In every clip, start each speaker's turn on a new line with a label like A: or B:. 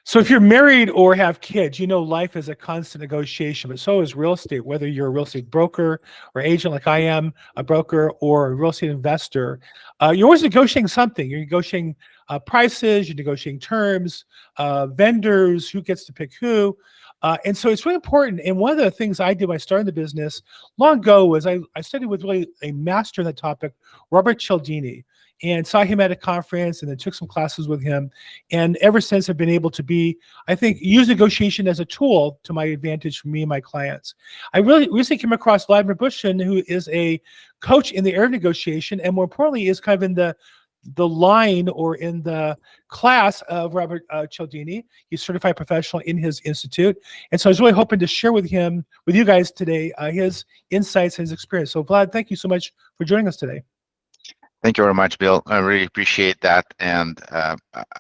A: So if you're married or have kids, you know life is a constant negotiation, but so is real estate, whether you're a real estate broker or agent like I am, a broker or a real estate investor. You're always negotiating something. You're negotiating prices, you're negotiating terms, vendors, who gets to pick who. And so it's really important. And one of the things I did when I started the business long ago was I studied with really a master in that topic, Robert Cialdini, and saw him at a conference and then took some classes with him. And ever since I've been able to I think, use negotiation as a tool to my advantage for me and my clients. I really recently came across Vladimir Bushin, who is a coach in the area of negotiation, and more importantly, is kind of in the line or in the class of Robert Cialdini. He's a certified professional in his institute. And so I was really hoping to share with you guys today, his insights and his experience. So Vlad, thank you so much for joining us today.
B: Thank you very much, Bill. I really appreciate that. And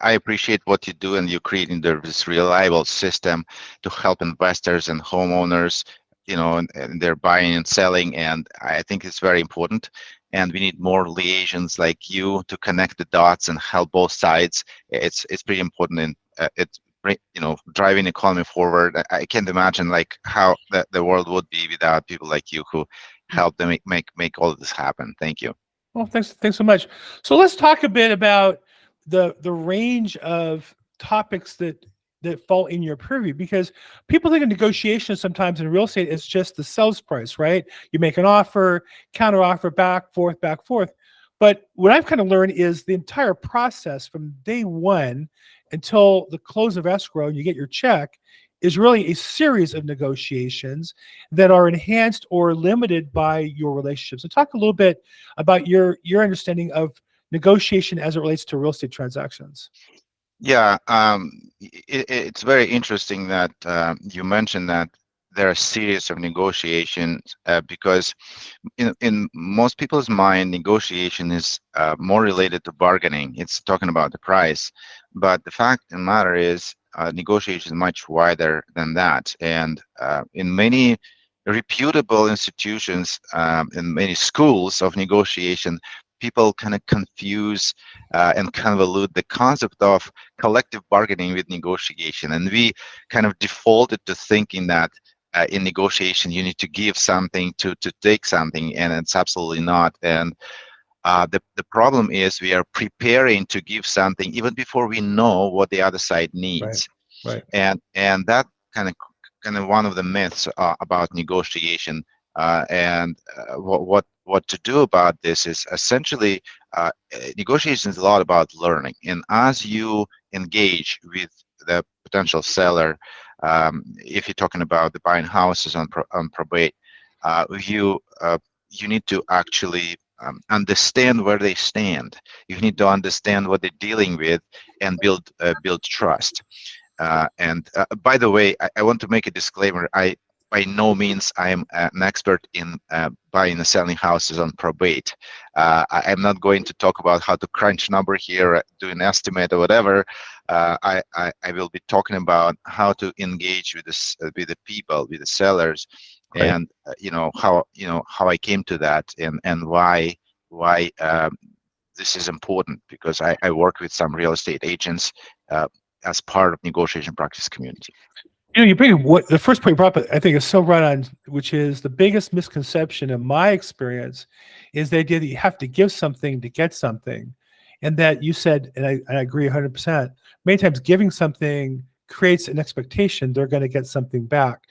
B: I appreciate what you do, and you're creating this reliable system to help investors and homeowners, and they're buying and selling. And I think it's very important. And we need more liaisons like you to connect the dots and help both sides. It's pretty important, and it's driving the economy forward. I can't imagine like how the world would be without people like you who help them make all of this happen. Thank you.
A: Well, thanks so much. So let's talk a bit about the range of topics that fall in your purview, because people think of negotiation sometimes in real estate it's just the sales price, right? You make an offer, counter offer, back, forth. But what I've kind of learned is the entire process from day one until the close of escrow and you get your check is really a series of negotiations that are enhanced or limited by your relationship. So talk a little bit about your understanding of negotiation as it relates to real estate transactions.
B: Yeah, it's very interesting that you mentioned that there are a series of negotiations because in most people's mind, negotiation is more related to bargaining. It's talking about the price. But the fact of the matter is, negotiation is much wider than that. And in many reputable institutions, in many schools of negotiation, people kind of confuse and convolute the concept of collective bargaining with negotiation. And we kind of defaulted to thinking that in negotiation, you need to give something to take something, and it's absolutely not. And the problem is we are preparing to give something even before we know what the other side needs.
A: Right.
B: And that kind of one of the myths about negotiation. And what to do about this is essentially negotiation is a lot about learning. And as you engage with the potential seller, if you're talking about the buying houses on probate, you need to actually understand where they stand. You need to understand what they're dealing with and build trust. And by the way, I want to make a disclaimer. By no means I am an expert in buying and selling houses on probate. I'm not going to talk about how to crunch number here, do an estimate or whatever. I will be talking about how to engage with the people, with the sellers,
A: Right.
B: and how I came to that, and why this is important, because I work with some real estate agents as part of negotiation practice community.
A: You bring what the first point you brought up, I think, is so right on, which is the biggest misconception in my experience is the idea that you have to give something to get something. And that you said, and I agree 100%, many times giving something creates an expectation they're going to get something back.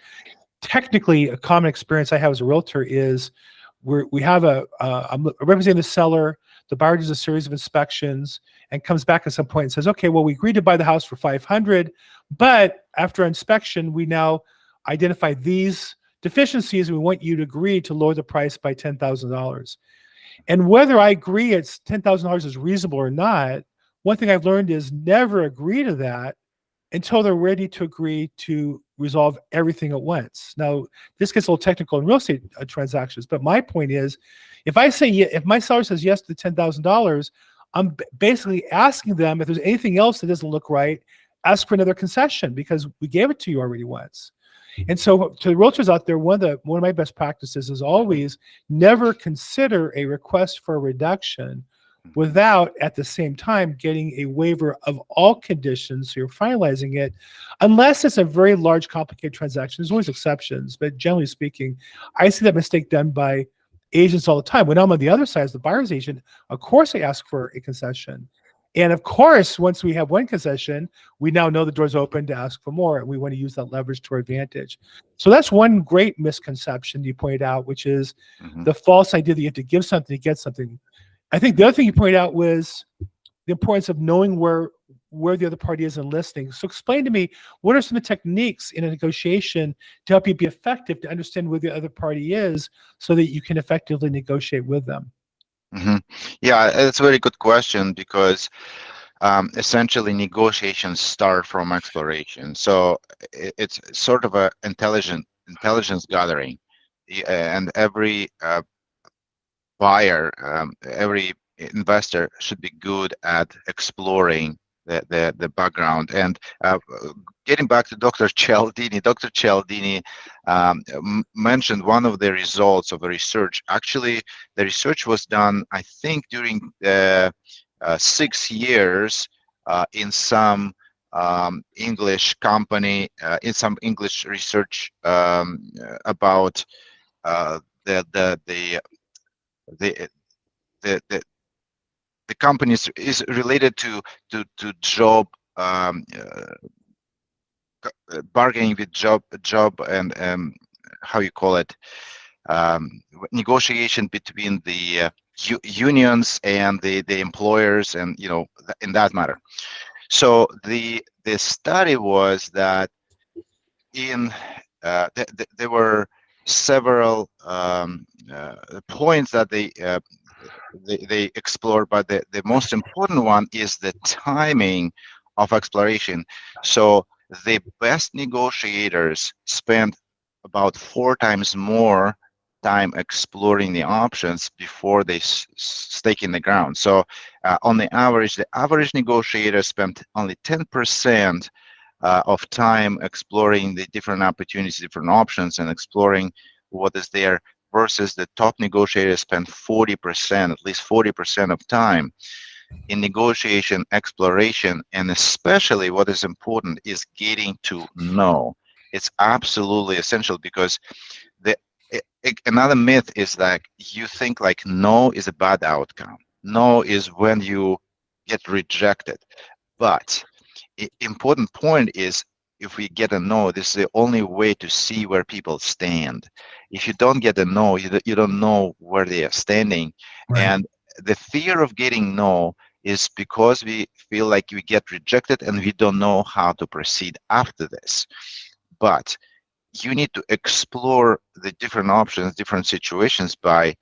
A: Technically, a common experience I have as a realtor is we have I'm representing the seller. The buyer does a series of inspections and comes back at some point and says, okay, well, we agreed to buy the house for $500, but after inspection, we now identify these deficiencies and we want you to agree to lower the price by $10,000. And whether I agree it's $10,000 is reasonable or not, one thing I've learned is never agree to that until they're ready to agree to resolve everything at once. Now, this gets a little technical in real estate transactions, but my point is, if my seller says yes to the $10,000, I'm basically asking them if there's anything else that doesn't look right, ask for another concession because we gave it to you already once. And so to the realtors out there, one of my best practices is always never consider a request for a reduction without at the same time getting a waiver of all conditions. So you're finalizing it, unless it's a very large, complicated transaction. There's always exceptions, but generally speaking, I see that mistake done by agents all the time. When I'm on the other side as the buyer's agent, of course I ask for a concession. And of course, once we have one concession, we now know the door's open to ask for more, and we want to use that leverage to our advantage. So that's one great misconception you pointed out, which is the false idea that you have to give something to get something. I think the other thing you pointed out was the importance of knowing where the other party is and listening. So explain to me, what are some of the techniques in a negotiation to help you be effective, to understand where the other party is so that you can effectively negotiate with them?
B: Yeah, it's a very good question, because essentially negotiations start from exploration. So it's sort of a intelligence gathering, and every buyer, every investor should be good at exploring the background. And getting back to Dr. Cialdini mentioned one of the results of the research. Actually, the research was done, I think, during 6 years in some English company, in some English research about the company is related to job, bargaining with job and how you call it, negotiation between the unions and the employers, and in that matter. So the study was that there were several points that they explore, but the most important one is the timing of exploration. So the best negotiators spend about 4 times more time exploring the options before they stake in the ground. So on the average negotiator spent only 10% of time exploring the different opportunities, different options, and exploring what is there, versus the top negotiators spend 40%, at least 40% of time in negotiation exploration. And especially what is important is getting to know. It's absolutely essential, because another myth is that you think like no is a bad outcome. No is when you get rejected. But important point is, if we get a no, this is the only way to see where people stand. If you don't get a no, you don't know where they are standing.
A: Right.
B: And the fear of getting no is because we feel like we get rejected and we don't know how to proceed after this. But you need to explore the different options, different situations, by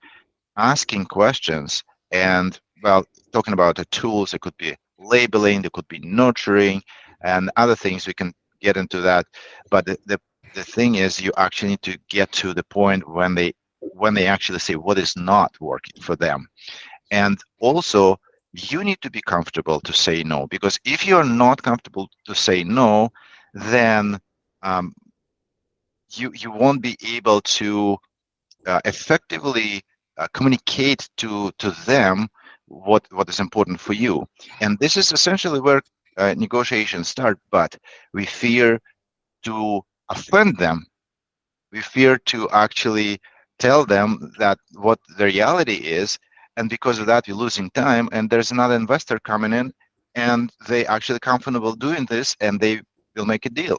B: asking questions. And, well, talking about the tools, it could be labeling, there could be nurturing, and other things. We can get into that. But the thing is, you actually need to get to the point when they actually say what is not working for them. And also, you need to be comfortable to say no, because if you're not comfortable to say no, then you won't be able to effectively communicate to them what is important for you. And this is essentially where negotiations start. But we fear to offend them. We fear to actually tell them that what the reality is, and because of that, we're losing time. And there's another investor coming in, and they actually comfortable doing this, and they will make a deal,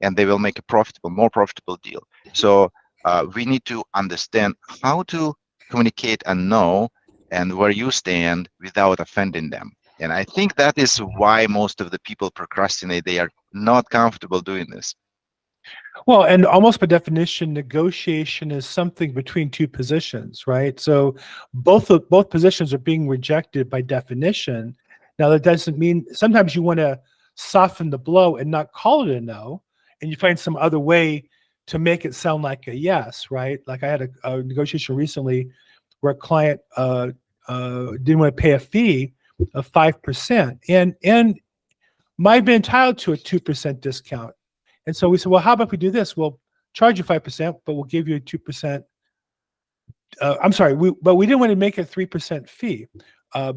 B: and they will make a more profitable deal. So we need to understand how to communicate and know, and where you stand without offending them. And I think that is why most of the people procrastinate. They are not comfortable doing this.
A: Well, and almost by definition, negotiation is something between two positions, right? So both positions are being rejected by definition. Now, that doesn't mean sometimes you want to soften the blow and not call it a no, and you find some other way to make it sound like a yes, right? Like I had a negotiation recently where a client didn't want to pay a fee of 5%, and might have been entitled to a 2% discount. And so we said, well, how about we do this? We'll charge you 5%, but we'll give you a 2%. I'm sorry, but we didn't want to make a 3% fee.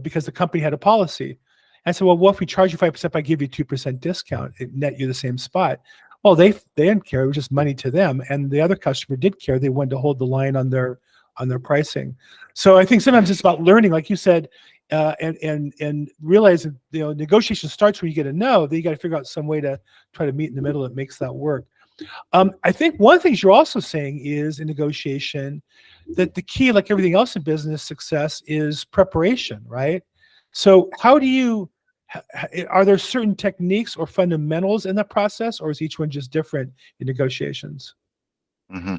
A: because the company had a policy. And so, well, what if we charge you 5%, I give you 2% discount, it net you the same spot? Well, they didn't care. It was just money to them. And the other customer did care. They wanted to hold the line on their pricing. So I think sometimes it's about learning, like you said, and realize that, negotiation starts when you get a no. Then you got to figure out some way to try to meet in the middle that makes that work. I think one of the things you're also saying is in negotiation that the key, like everything else in business success, is preparation, right? So how do you, are there certain techniques or fundamentals in that process, or is each one just different in negotiations?
B: Mm-hmm.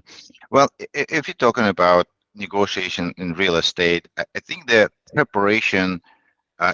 B: Well, if you're talking about negotiation in real estate, I think the preparation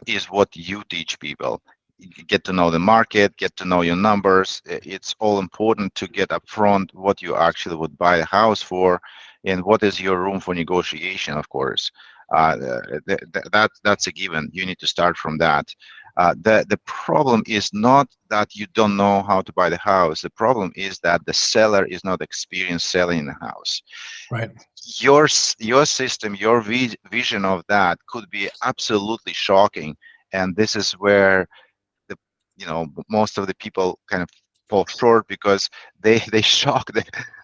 B: is what you teach people. You get to know the market, get to know your numbers. It's all important to get upfront what you actually would buy a house for, and what is your room for negotiation. Of course, that's a given. You need to start from that. The problem is not that you don't know how to buy the house. The problem is that the seller is not experienced selling the house.
A: Right.
B: Your system, your vision of that could be absolutely shocking, and this is where the most of the people kind of fall short, because they shock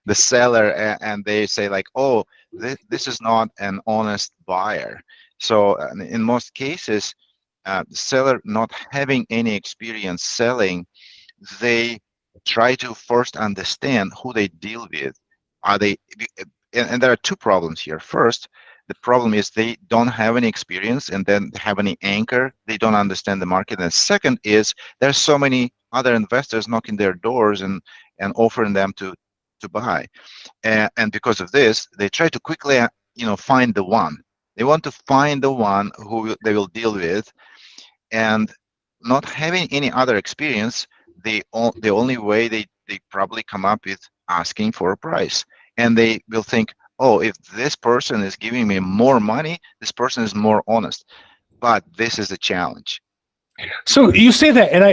B: the seller, and they say like, oh, this is not an honest buyer. So in most cases, the seller not having any experience selling, they try to first understand who they deal with. Are they, and there are two problems here. First, the problem is they don't have any experience, and then have any anchor. They don't understand the market. And second is there's so many other investors knocking their doors and offering them to buy. And because of this, they try to quickly find the one. They want to find the one who they will deal with, and not having any other experience, the only way they probably come up with asking for a price. And they will think, oh, if this person is giving me more money, this person is more honest. But this is the challenge.
A: So you say that, and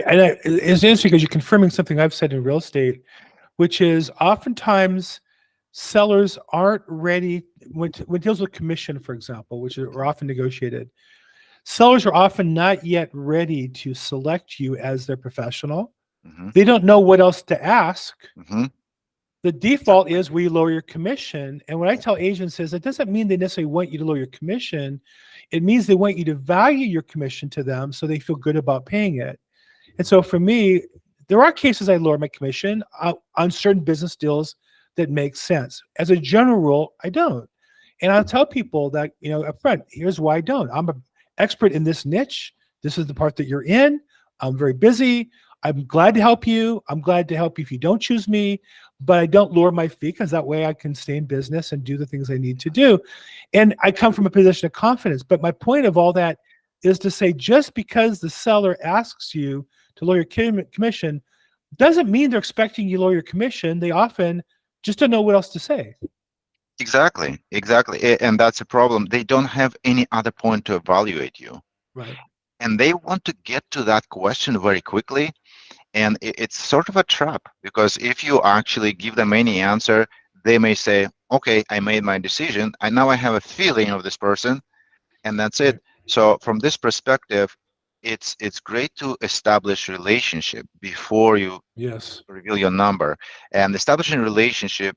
A: it's interesting because you're confirming something I've said in real estate, which is oftentimes sellers aren't ready when it deals with commission, for example, which are often negotiated. Sellers are often not yet ready to select you as their professional.
B: Mm-hmm.
A: They don't know what else to ask.
B: Mm-hmm.
A: The default is we lower your commission. And what I tell agents is it doesn't mean they necessarily want you to lower your commission. It means they want you to value your commission to them so they feel good about paying it. And so for me, there are cases I lower my commission on certain business deals that make sense. As a general rule, I don't. And I'll tell people that, up front, here's why I don't. I'm an expert in this niche. This is the part that you're in. I'm very busy. I'm glad to help you. I'm glad to help you if you don't choose me, but I don't lower my fee because that way I can stay in business and do the things I need to do. And I come from a position of confidence. But my point of all that is to say, just because the seller asks you to lower your commission doesn't mean they're expecting you to lower your commission. They often just don't know what else to say.
B: Exactly. And that's a problem. They don't have any other point to evaluate you.
A: Right.
B: And they want to get to that question very quickly. And it's sort of a trap, because if you actually give them any answer, they may say, okay, I made my decision. Now I have a feeling of this person, and that's it.
A: Right.
B: So from this perspective, it's great to establish relationship before you
A: Yes.
B: reveal your number. And establishing relationship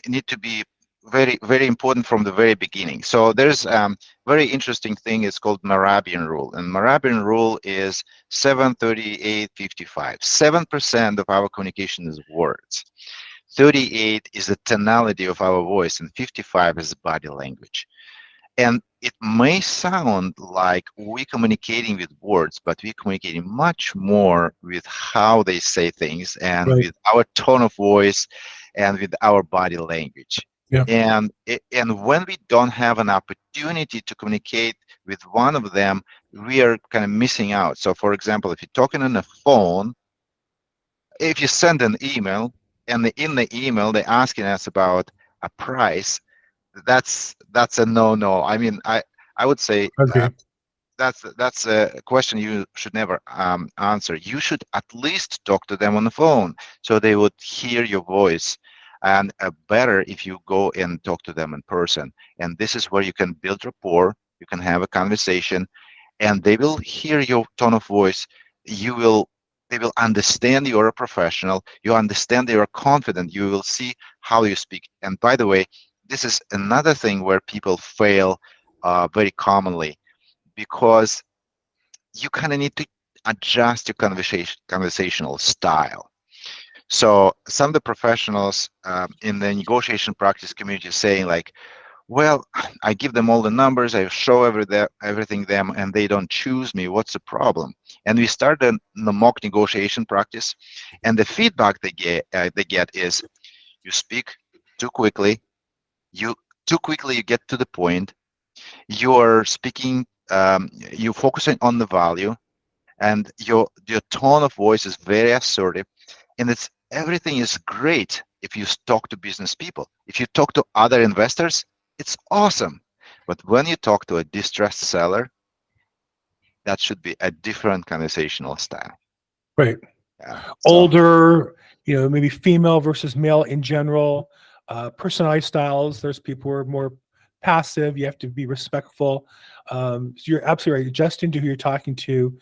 B: need to be very, very important from the very beginning. So there's very interesting thing. It's called Marabian rule, and Marabian rule is 7-38-55. 7% of our communication is words. 38 is the tonality of our voice, and 55 is body language. And it may sound like we're communicating with words, but we're communicating much more with how they say things, and
A: Right.
B: with our tone of voice, and with our body language.
A: Yeah.
B: And when we don't have an opportunity to communicate with one of them, we are kind of missing out. So for example, if you're talking on the phone, if you send an email, and in the email they're asking us about a price, that's a no. I mean, I would say
A: Okay.
B: that's a question you should never answer. You should at least talk to them on the phone, so they would hear your voice. And better if you go and talk to them in person. And this is where you can build rapport. You can have a conversation, and they will hear your tone of voice. You will They will understand you're a professional. You understand they are confident. You will see how you speak. And by the way, this is another thing where people fail very commonly, because you kind of need to adjust your conversational style. So some of the professionals in the negotiation practice community saying like, well, I give them all the numbers, I show everything them, and they don't choose me. What's the problem? And we started the mock negotiation practice, and the feedback they get is, you speak too quickly, you you get to the point, you're speaking, you're focusing on the value, and your tone of voice is very assertive, and it's everything is great if you talk to business people. If you talk to other investors, it's awesome. But when you talk to a distressed seller, that should be a different conversational style.
A: Right.
B: Yeah. So
A: Older, maybe female versus male in general, personality styles. There's people who are more passive. You have to be respectful. So you're absolutely right. Adjusting to who you're talking to,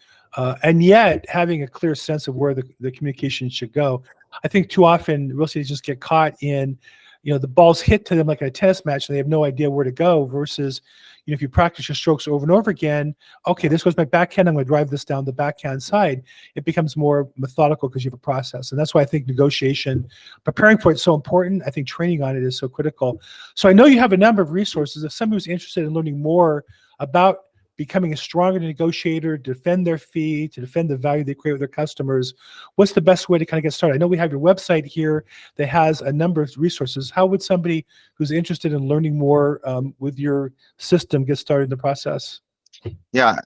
A: and yet having a clear sense of where the communication should go. I think too often real estate agents get caught in, the ball's hit to them like a tennis match and they have no idea where to go, versus, if you practice your strokes over and over again, okay, this goes my backhand, I'm going to drive this down the backhand side. It becomes more methodical because you have a process. And that's why I think negotiation, preparing for it is so important. I think training on it is so critical. So I know you have a number of resources. If somebody who's interested in learning more about becoming a stronger negotiator, defend their fee, to defend the value they create with their customers, what's the best way to kind of get started? I know we have your website here that has a number of resources. How would somebody who's interested in learning more with your system get started in the process?
B: yeah,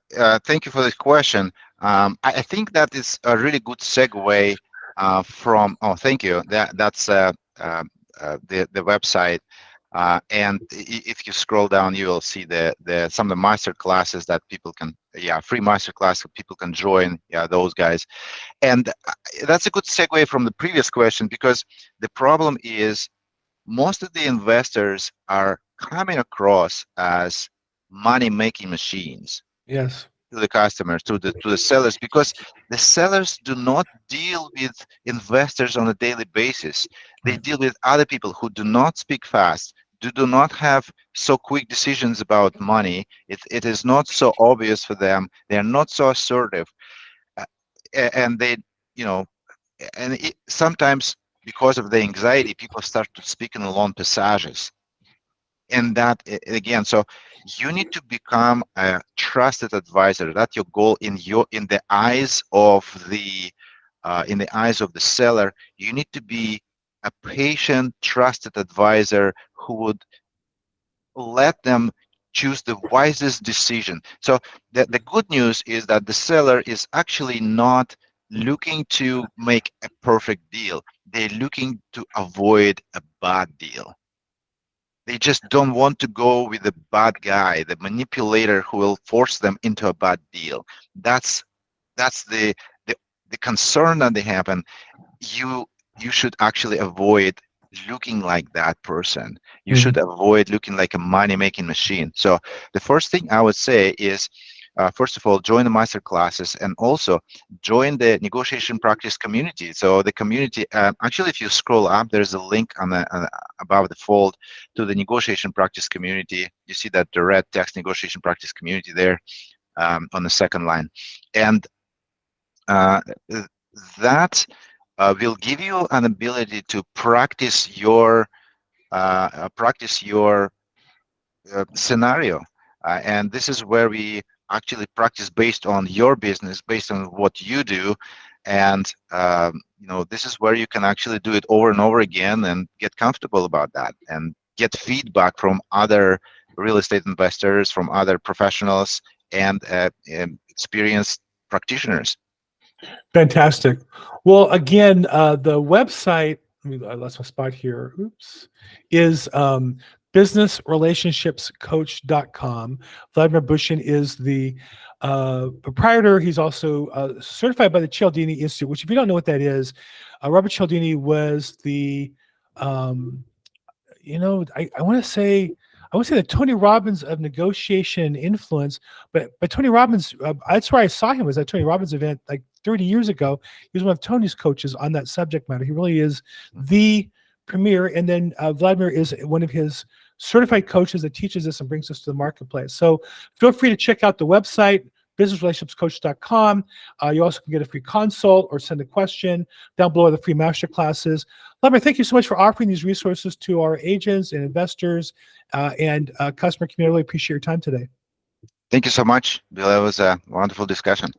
B: thank you for this question. I think that is a really good segue from. Oh, thank you. That's the website. And if you scroll down, you will see some of the master classes that people can, free master class that people can join. Yeah, those guys. And that's a good segue from the previous question, because the problem is most of the investors are coming across as money-making machines
A: Yes.
B: to the customers, to the sellers, because the sellers do not deal with investors on a daily basis. They
A: Right.
B: deal with other people who do not speak fast, do not have so quick decisions about money. It is not so obvious for them. They are not so assertive, uh, and they, you know, and sometimes because of the anxiety, people start to speak in long passages, and that again, so you need to become a trusted advisor. That's your goal in the eyes of the seller. You need to be a patient, trusted advisor who would let them choose the wisest decision. So the good news is that the seller is actually not looking to make a perfect deal. They're looking to avoid a bad deal. They just don't want to go with the bad guy, the manipulator who will force them into a bad deal. That's the, the concern that they have, and you you should actually avoid looking like that person. You should avoid looking like a money-making machine. So the first thing I would say is, first of all, join the master classes, and also join the negotiation practice community. So the community, actually, if you scroll up, there's a link above the fold to the negotiation practice community. You see that the red text negotiation practice community there on the second line, and uh, that will give you an ability to practice your scenario, and this is where we actually practice based on your business, based on what you do, and this is where you can actually do it over and over again and get comfortable about that and get feedback from other real estate investors, from other professionals, and experienced practitioners.
A: Fantastic. Well, again, the website, I lost my spot here. Oops. Is businessrelationshipscoach.com. Vladimir Bushin is the proprietor. He's also certified by the Cialdini Institute, which, if you don't know what that is, Robert Cialdini was the, I want to say, I would say the Tony Robbins of negotiation and influence, but Tony Robbins, that's where I saw him, was at Tony Robbins event like 30 years ago. He was one of Tony's coaches on that subject matter. He really is the premier. And then Vladimir is one of his certified coaches that teaches us and brings us to the marketplace. So feel free to check out the website, businessrelationshipscoach.com. You also can get a free consult or send a question. Down below are the free master classes. Vladimir, thank you so much for offering these resources to our agents and investors and customer community. I really appreciate your time today.
B: Thank you so much, Bill. It was a wonderful discussion.